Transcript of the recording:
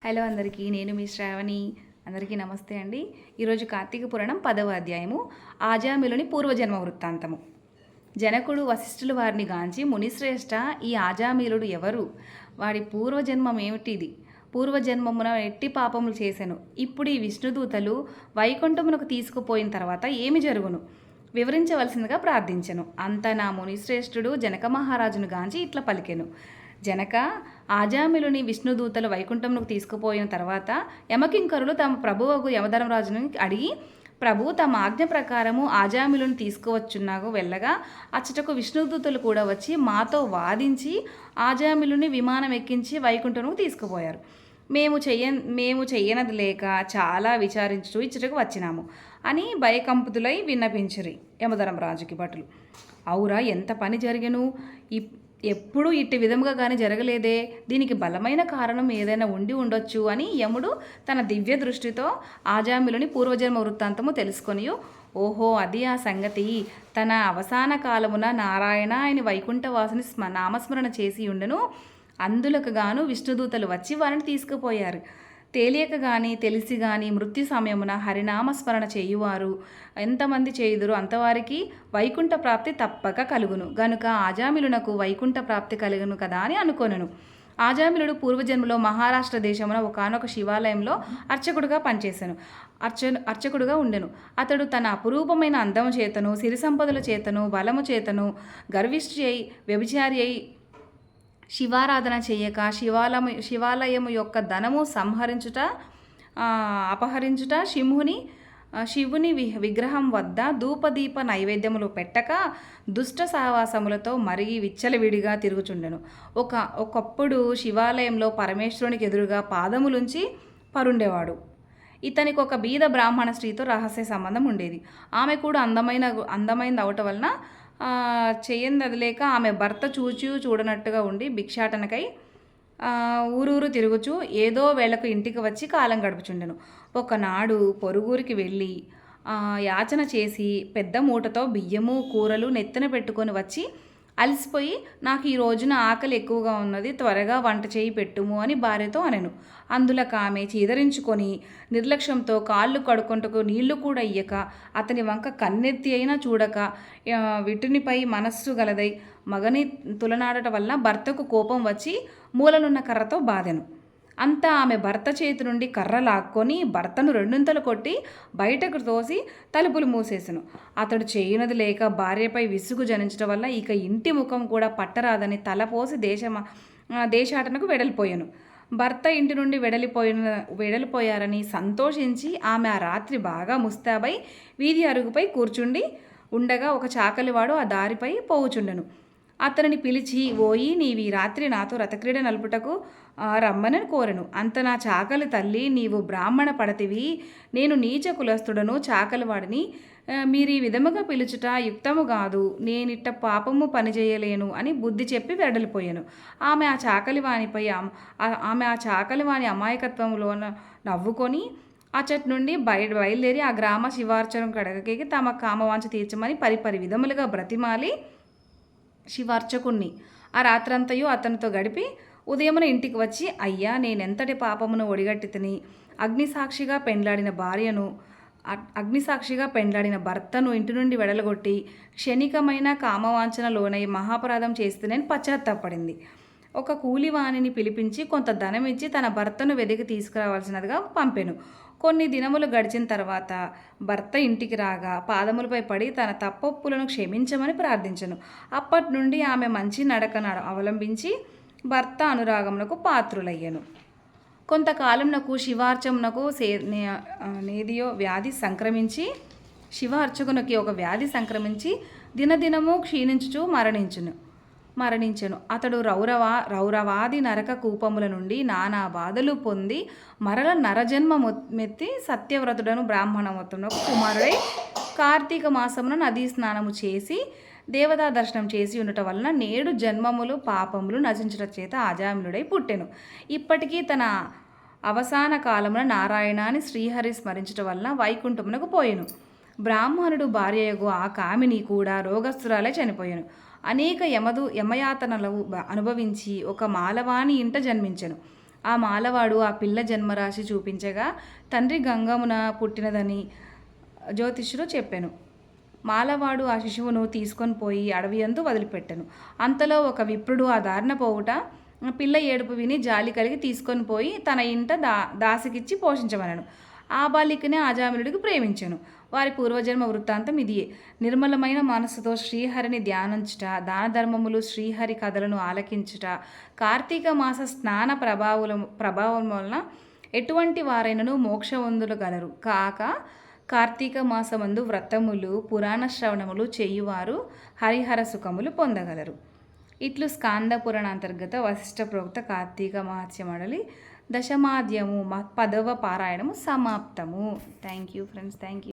Hello అందరికీ, నేను మీ శ్రావణి. అందరికీ నమస్తే అండి. ఈరోజు కార్తీక పురాణం 10వ అధ్యాయము, ఆజామిలుని పూర్వజన్మ వృత్తాంతము. జనకుడు వశిష్ఠులు వారిని గాంచి, మునిశ్రేష్ఠ, ఈ ఆజామిలుడు ఎవరు? వాడి పూర్వజన్మం ఏమిటిది? పూర్వజన్మమున ఎట్టి పాపములు చేసెను? ఇప్పుడు ఈ విష్ణుదూతలు వైకుంఠమునకు తీసుకుపోయిన తర్వాత ఏమి జరుగును? వివరించవలసిందిగా ప్రార్థించెను. అంత నా మునిశ్రేష్ఠుడు జనక మహారాజును గాంచి ఇట్లా పలికెను. జనక, ఆజామిలుని విష్ణుదూతలు వైకుంఠమునకు తీసుకుపోయిన తర్వాత యమకింకరులు తమ ప్రభువగు యమధర్మరాజుని అడిగి, ప్రభు తమ ఆజ్ఞ ప్రకారము ఆజామిలుని తీసుకువచ్చున్నాగు వెళ్ళగా అచ్చటకు విష్ణుదూతలు కూడా వచ్చి మాతో వాదించి ఆజామిలుని విమానం ఎక్కించి వైకుంఠమునకు తీసుకుపోయారు. మేము చెయ్యనది లేక చాలా విచారించుచూ ఇచ్చటకు వచ్చినాము అని భయకంపితులై విన్నపించిరి యమధర్మరాజుకి భటులు. అవురా, ఎంత పని జరిగెను! ఎప్పుడూ ఇట్టి విధముగా కానీ జరగలేదే. దీనికి బలమైన కారణం ఏదైనా ఉండి ఉండొచ్చు అని యముడు తన దివ్య దృష్టితో ఆజామిలుని పూర్వజన్మ వృత్తాంతము తెలుసుకొని, ఓహో, అది ఆ సంగతి. తన అవసాన కాలమున నారాయణ ఆయన వైకుంఠవాసుని నామస్మరణ చేసి ఉండెను. అందులకు గాను విష్ణుదూతలు వచ్చి వారిని తీసుకుపోయారు. తెలియక కానీ తెలిసి కానీ మృత్యు సమయమున హరినామస్మరణ చేయువారు ఎంతమంది చేయుదురు అంతవారికి వైకుంఠ ప్రాప్తి తప్పక కలుగును. గనుక ఆజామిలునకు వైకుంఠ ప్రాప్తి కలుగును కదా అని అనుకొనెను. ఆజామిలుడు పూర్వజన్మలో మహారాష్ట్ర దేశమున ఒకానొక శివాలయంలో అర్చకుడుగా పనిచేశాను. అర్చకుడుగా ఉండెను. అతడు తన అపురూపమైన అందము చేతను, సిరి సంపదల చేతను, బలము చేతను గర్విష్ఠి అయి, వ్యభిచారి అయి, శివారాధన చేయక శివాలయము యొక్క ధనము అపహరించుట, శివుని విగ్రహం వద్ద ధూపదీప నైవేద్యములు పెట్టక దుష్ట సహవాసములతో మరిగి విచ్చలవిడిగా తిరుగుచుండెను. ఒకప్పుడు శివాలయంలో పరమేశ్వరునికి ఎదురుగా పాదములుంచి పరుండేవాడు. ఇతనికి ఒక బీద బ్రాహ్మణ స్త్రీతో రహస్య సంబంధం ఉండేది. ఆమె కూడా అందమైనది అవటం వలన చెయ్యందదిలేక ఆమె భర్త చూడనట్టుగా ఉండి భిక్షాటనకై ఊరూరు తిరుగుచూ ఏదో వేళకు ఇంటికి వచ్చి కాలం గడుపుచుండెను. ఒకనాడు పొరుగురికి వెళ్ళి యాచన చేసి పెద్ద మూటతో బియ్యము కూరలు నెత్తిన పెట్టుకొని వచ్చి అలసిపోయి, నాకు ఈ రోజున ఆకలి ఎక్కువగా ఉన్నది, త్వరగా వంట చేయి పెట్టుము అని భార్యతో అనెను. అందులకు ఆమె చీదరించుకొని నిర్లక్ష్యంతో కాళ్ళు కడుకొంటకు నీళ్లు కూడా ఇయ్యక, అతని వంక కన్నెత్తి అయినా చూడక, విటునిపై మనస్సు గలదై మగని తులనాడట వల్ల భర్తకు కోపం వచ్చి మూలనున్న కర్రతో బాధెను. అంతా ఆమె భర్త చేతి నుండి కర్ర లాక్కొని భర్తను రెండింతలు కొట్టి బయటకు తోసి తలుపులు మూసేసెను. అతడు చేయనది లేక భార్యపై విసుగు జనించడం వల్ల ఇక ఇంటి ముఖం కూడా పట్టరాదని తలపోసి దేశాటనకు వెడలిపోయాను. భర్త ఇంటి నుండి వెడలిపోయారని సంతోషించి ఆమె ఆ రాత్రి బాగా ముస్తాబై వీధి అరుగుపై కూర్చుండి ఉండగా ఒక చాకలివాడు ఆ దారిపై పోవుచుండెను. అతనిని పిలిచి, ఓయి, నీవి రాత్రి నాతో రథక్రీడ నలుపుటకు రమ్మని కోరెను. అంత నా చాకలి తల్లి, నీవు బ్రాహ్మణ పడతివి, నేను నీచ కులస్తుడను, చాకలివాడిని, మీరు ఈ విధముగా పిలుచుట యుక్తము కాదు, నేనిట్ట పాపము పనిచేయలేను అని బుద్ధి చెప్పి వెడలిపోయాను. ఆమె ఆ చాకలివాని అమాయకత్వంలో నవ్వుకొని అచ్చటి నుండి బయలుదేరి ఆ గ్రామ శివార్చనం కడగకి తమ కామవాంఛ తీర్చమని పరిపరి విధములుగా బ్రతిమాలి శివార్చకుణ్ణి ఆ రాత్రంతయు అతనితో గడిపి ఉదయమున ఇంటికి వచ్చి, అయ్యా, నేనెంతటి పాపమును ఒడిగట్టితిని, అగ్నిసాక్షిగా పెండ్లాడిన భర్తను ఇంటి నుండి వెడలగొట్టి క్షణికమైన కామవాంఛన లోనై మహాపరాధం చేస్తుందని పశ్చాత్తాపడింది. ఒక కూలివాణిని పిలిపించి కొంత ధనం ఇచ్చి తన భర్తను వెదికి తీసుకురావాల్సినదిగా పంపెను. కొన్ని దినములు గడిచిన తర్వాత భర్త ఇంటికి రాగా పాదములపై పడి తన తప్పొప్పులను క్షమించమని ప్రార్థించెను. అప్పటి నుండి ఆమె మంచి నడకను అవలంబించి భర్త అనురాగమునకు పాత్రులయ్యను. కొంతకాలంనకు శివార్చమునకు నేదియో వ్యాధి సంక్రమించి శివార్చకునికి ఒక వ్యాధి సంక్రమించి దినదినము క్షీణించుచూ మరణించెను. అతడు రౌరవాది నరక కూపముల నుండి నానా బాధలు పొంది మరల నరజన్మ మెత్తి సత్యవ్రతుడను బ్రాహ్మణోత్తమునకు కుమారుడై కార్తీక మాసమున నదీ స్నానము చేసి దేవతా దర్శనం చేసి ఉండటం వలన నేడు జన్మములు పాపములు నశించట చేత ఆజామిలుడై పుట్టెను. ఇప్పటికీ తన అవసాన కాలమున నారాయణాన్ని శ్రీహరి స్మరించటం వలన వైకుంఠమునకు పోయెను. బ్రాహ్మణుడు భార్యయగు ఆ కామిని కూడా రోగస్తురాలై చనిపోయాను. అనేక యమయాతనలు అనుభవించి ఒక మాలవాణి ఇంట జన్మించెను. ఆ మాలవాడు ఆ పిల్ల జన్మరాశి చూపించగా తండ్రి గంగమున పుట్టినదని జ్యోతిష్యుడు చెప్పాను. మాలవాడు ఆ శిశువును తీసుకొని పోయి అడవి యందు వదిలిపెట్టెను. అంతలో ఒక విప్రుడు ఆ దారిన పోవుట పిల్ల ఏడుపు విని జాలి కలిగి తీసుకొని పోయి తన ఇంట దాసికిచ్చి పోషించమనను. ఆ బాలికనే ఆజామిలుడికి ప్రేమించెను. వారి పూర్వజన్మ వృత్తాంతం ఇదియే. నిర్మలమైన మనస్సుతో శ్రీహరిని ధ్యానించుట, దాన ధర్మములు, శ్రీహరి కథలను ఆలకించుట, కార్తీక మాస స్నాన ప్రభావం వలన ఎటువంటి వారైనను మోక్షవందులు గలరు కాక, కార్తీక మాసమందు వ్రతములు, పురాణ శ్రవణములు చేయువారు హరిహర సుఖములు పొందగలరు. ఇట్లు స్కాంద పురాణ అంతర్గత వశిష్ఠ ప్రోక్త కార్తీక మహత్య మండలి దశమాధ్యము 10వ పారాయణము సమాప్తము. Thank you friends, thank you.